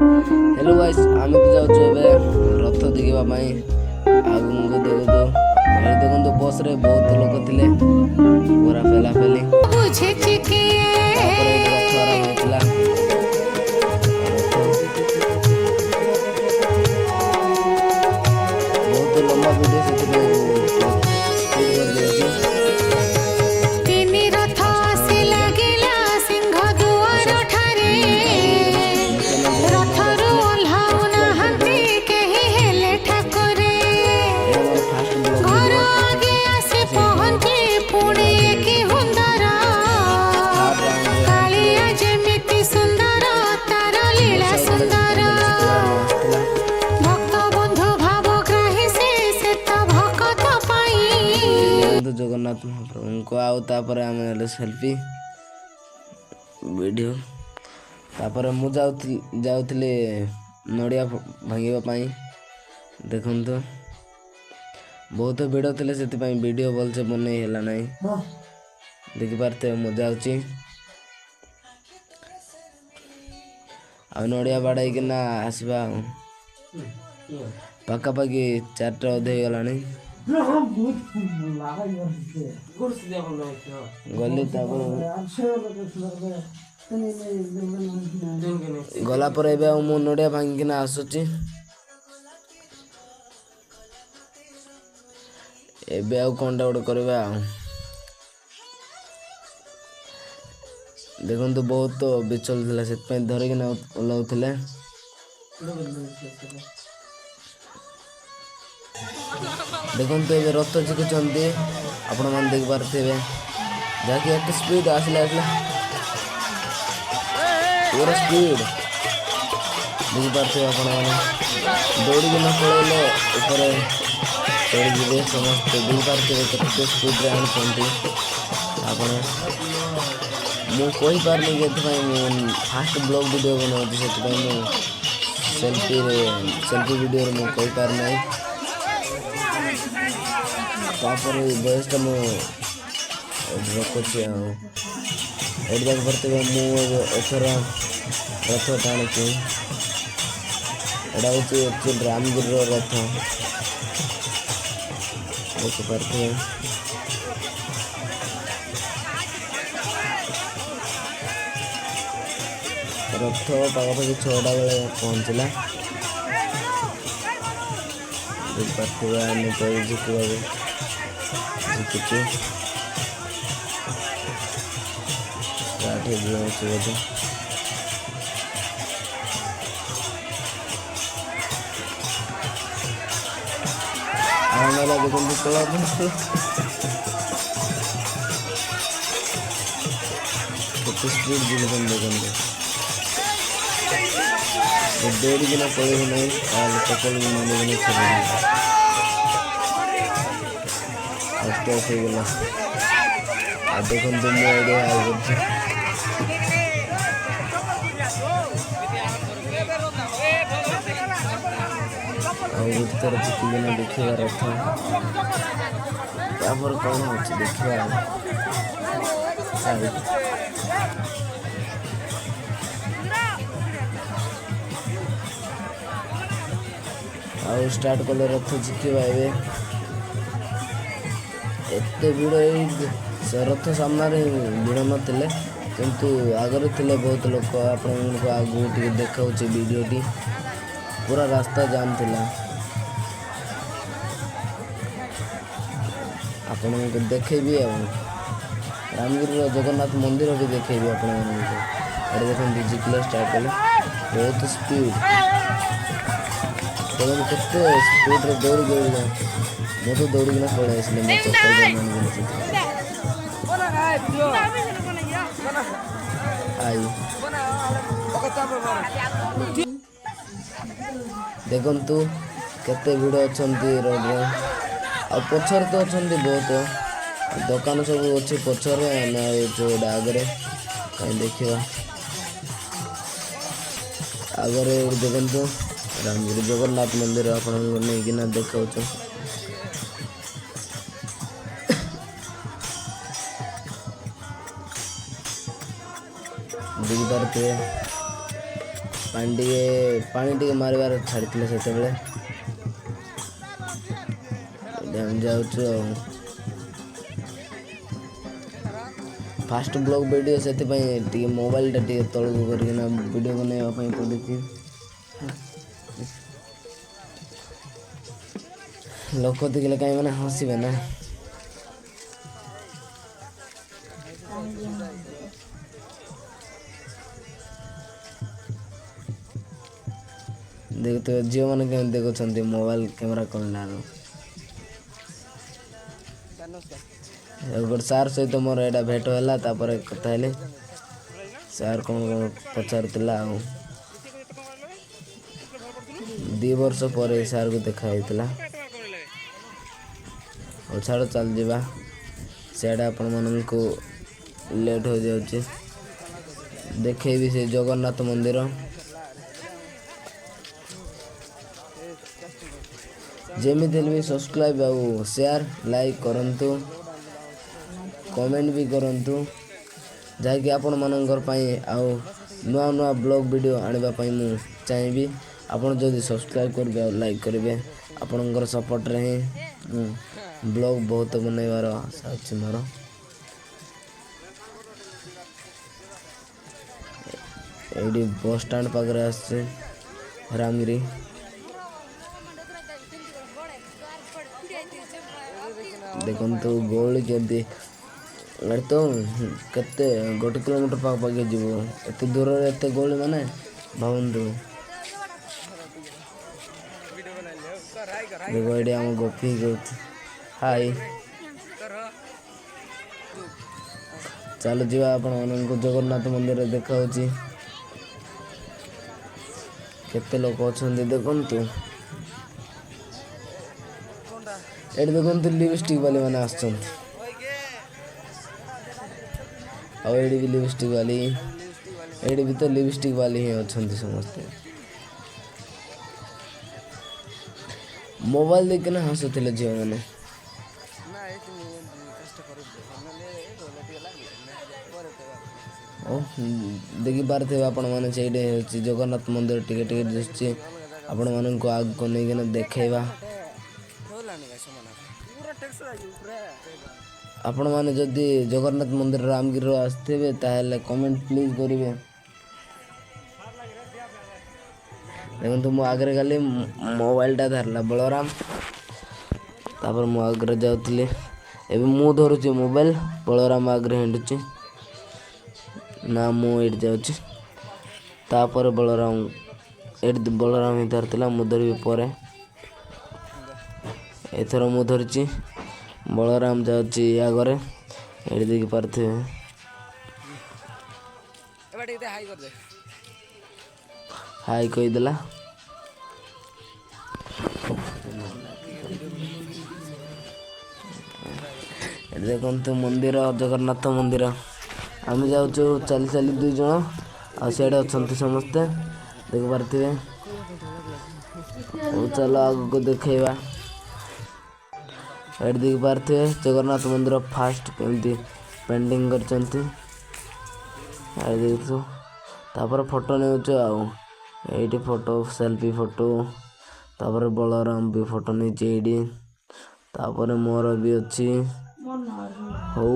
Hello guys आमे तो जाउछु एबे रथ देखिबा पई आगु देखंतु बस रे बहुत लोग थिले पूरा फेला फेली तापर एठी रथ आरंभ होतला बहुत लंबा वीडियो से स्पीड कर दिया तिनी रथ से लागिला सिंह दुआर ठारे रथरु ओल्हाउ नाहंती केही हेले ठाकुरे घर आगे आसे पहुंचे पुणे की हुंदरा कालिया जेमिति सुंदर तार लीला सुंदर भक्त बंधु भाव ग्राही से तो भक्त पाई जगन्नाथ महाप्रभु को आउ तापर आमे सेल्फी वीडियो तापर मु जाउथले नड़िया भांगिबा पई देखंतु बहुत भिड़ थिले सेति पई वीडियो भल से बनै हैला नै देखि पारते मु जाउची आ नड़िया बाड़ाई के ना आसीबा पाका पाकी 4टा अधे गलानी गली गला पर एबे मु नड़िया भांगी ना आसुची एबे आउ कोनटा उड करबा देखंतु बहुत बिचल थिला सेत पई धरे के ना ओलाउथिले देखंतु एबे रथ चिकुचंती आपण मान देख पारथेबे जाके एक स्पीड आसला पूरा स्पीड देख पारथे आपण माने दौड़ी के ना पळेले ऊपर चढ़ जिवे समस्त देख पारथे केते स्पीड रे आनछंती आपण मु कोई पार नहीं के फास्ट ब्लॉग वीडियो बनाउती सेत पई मु सेल्फी वीडियो रे मु कोई पार नहीं तापर बयसटा मु रखुची एड देख परते मु एथर रथ टाणुची एडा होची एक्चुअल रामगिरी रथ देख पारते रथ पाखापाखि 6टा बेले पहुँचला देख पारते आम तो झुकवा झुकुचु स्टार्ट हो गया बोधे आने देखो कला स्पीड जीवन देखो दौड़ी के ना पड़े नहीं चकल माने नहीं चले स्टॉप हो गला आ देखो तुम आइडिया आ गए और एक तरफ से ना देखिए रथ क्या पर कौन होची देखिए आउ स्टार्ट कले रथ झिकेबा एबे एते भिड़ रथ सामना रे भिड़ नथिले किंतु आगरे थिले बहुत लोक आपण को आगु टी देखाउची वीडियो टी पूरा रास्ता जाम थिला आपण को देखेबी आ रामगिरी जगन्नाथ मंदिर भी देखेबी आपण को अरे देखन डिजिटल स्टार्ट कले बहुत स्पीड देखो कितने स्पीड रे दौड़ी गई ना मैं तो दौड़ी ना पड़ा इसलिए मैं चक्कर मान आई देखंतु केते भिड़ अछंती रोड रे आ पछर तो अछंती बहुत दुकान सब अच्छे पछर ना जो आगरे कहीं देखिबा आगरे देखंतु रामगिरी जगन्नाथ मंदिर आपण नहीं कि ना देखाऊ देखी पारते ପାଣି ଟିକେ ମାରିବାର ଛାଡ଼ିଥିଲେ ସେତେବେଳେ। ଏବେ ଆମେ ଯାଉଛୁ ଆଉ ଫାଷ୍ଟ ବ୍ଲଗ୍ ଭିଡ଼ିଓ, ସେଥିପାଇଁ ଟିକେ ମୋବାଇଲଟା ଟିକେ ତଳକୁ କରିକିନା ଭିଡ଼ିଓ ବନେଇବା ପାଇଁ ପଡ଼ୁଛି। ଲୋକ ଦେଖିଲେ କାହିଁ ମାନେ ହସିବେ ନା। ଦେଖୁଥିବେ ଝିଅମାନେ କେମିତି ଦେଖୁଛନ୍ତି ମୋବାଇଲ କ୍ୟାମେରା କଲାରୁ। ଗୋଟେ ସାର୍ ସହିତ ମୋର ଏଇଟା ଭେଟ ହେଲା, ତାପରେ କଥା ହେଲି। ସାର୍ କ'ଣ ପଚାରୁଥିଲା ଆଉ 2 ବର୍ଷ ପରେ ସାର୍କୁ ଦେଖା ହେଇଥିଲା। ଆଉ ଛାଡ଼ ଚାଲିଯିବା, ସିଆଡ଼େ ଆପଣମାନଙ୍କୁ ଲେଟ୍ ହୋଇଯାଉଛି। ଦେଖେଇବି ସେ ଜଗନ୍ନାଥ ମନ୍ଦିର। ଯେମିତି ହେଲେ ବି ସବସ୍କ୍ରାଇବ୍ ଆଉ ସେୟାର ଲାଇକ୍ କରନ୍ତୁ, କମେଣ୍ଟ ବି କରନ୍ତୁ, ଯାହାକି ଆପଣମାନଙ୍କର ପାଇଁ ଆଉ ନୂଆ ନୂଆ ବ୍ଲଗ୍ ଭିଡ଼ିଓ ଆଣିବା ପାଇଁ ମୁଁ ଚାହିଁବି। ଆପଣ ଯଦି ସବସ୍କ୍ରାଇବ୍ କରିବେ ଆଉ ଲାଇକ୍ କରିବେ, ଆପଣଙ୍କର ସପୋର୍ଟରେ ହିଁ ମୁଁ ବ୍ଲଗ୍ ବହୁତ ବନେଇବାର ଆଶା ଅଛି ମୋର। ଏଇଠି ବସ୍ ଷ୍ଟାଣ୍ଡ ପାଖରେ ଆସିছে ରାମଗିରି। ଦେଖନ୍ତୁ ଗହଳି କେମିତି, ଏଠି ତ କେତେ 1 କିଲୋମିଟର ପାଖାପାଖି ଯିବ, ଏତେ ଦୂରରେ ଏତେ ଗହଳି ମାନେ ଭାବନ୍ତୁ। ଦେଖ ଏଠି ଆମ ଗୋପୀ କହୁଛି ହାଇ। ଚାଲୁ ଯିବା ଆପଣମାନଙ୍କୁ ଜଗନ୍ନାଥ ମନ୍ଦିର ଦେଖାଉଛି। କେତେ ଲୋକ ଅଛନ୍ତି ଦେଖନ୍ତୁ। ଏଠି ଦେଖନ୍ତୁ ଲିପଷ୍ଟିକ୍ ବାଲି ମାନେ ଆସୁଛନ୍ତି। ଆଉ ଏଠି ବି ଲିପଷ୍ଟିକ୍ ବାଲି, ଏଠି ବି ତ ଲିପଷ୍ଟିକ୍ ବାଲି ହିଁ ଅଛନ୍ତି ସମସ୍ତେ। ମୋବାଇଲ ଦେଖିକିନା ହସୁଥିଲେ ଝିଅମାନେ। ଦେଖିପାରୁଥିବେ ଆପଣମାନେ, ସେଇଠି ହେଉଛି ଜଗନ୍ନାଥ ମନ୍ଦିର ଟିକେ ଟିକେ ଦିଶୁଛି। ଆପଣମାନଙ୍କୁ ଆଗକୁ ନେଇକିନା ଦେଖେଇବା। ଆପଣମାନେ ଯଦି ଜଗନ୍ନାଥ ମନ୍ଦିର ରାମଗିରିରୁ ଆସିଥିବେ ତାହେଲେ କମେଣ୍ଟ ପ୍ଲିଜ୍ କରିବେ। ଦେଖନ୍ତୁ ମୁଁ ଆଗରେ ଗଲି, ମୋବାଇଲଟା ଧରିଲା ବଳରାମ, ତାପରେ ମୁଁ ଆଗରେ ଯାଉଥିଲି। ଏବେ ମୁଁ ଧରୁଛି ମୋବାଇଲ, ବଳରାମ ଆଗରେ ହିଣ୍ଡୁଛି। ନା ମୁଁ ଏଇଠି ଯାଉଛି, ତାପରେ ବଳରାମ ହିଁ ଧରିଥିଲା, ମୁଁ ଧରିବି ପରେ। ଏଥର ମୁଁ ଧରିଛି, ବଳରାମ ଯାଉଛି ଆଗରେ। ଏଇଠି ଦେଖିପାରୁଥିବେ। ହାଇ କହିଦେଲା। ଏଠି ଦେଖନ୍ତୁ ମନ୍ଦିର, ଜଗନ୍ନାଥ ମନ୍ଦିର। ଆମେ ଯାଉଛୁ ଚାଲି ଚାଲି 2 ଜଣ, ଆଉ ସିଆଡ଼େ ଅଛନ୍ତି ସମସ୍ତେ ଦେଖିପାରୁଥିବେ। ହଉ ଚାଲ ଆଗକୁ ଦେଖେଇବା। ଏଠି ଦେଖିପାରୁଥିବେ ଜଗନ୍ନାଥ ମନ୍ଦିର ଫାଷ୍ଟ କେମିତି ପେଣ୍ଟିଂ କରିଛନ୍ତି। ଏଠି ଦେଖୁଛୁ, ତାପରେ ଫଟୋ ନେଉଛୁ ଆଉ ଏଇଠି ଫଟୋ, ସେଲ୍ଫି ଫଟୋ। ତାପରେ ବଳରାମ ବି ଫଟୋ ନେଇଛି ଏଇଠି, ତାପରେ ମୋର ବି ଅଛି। ହଉ।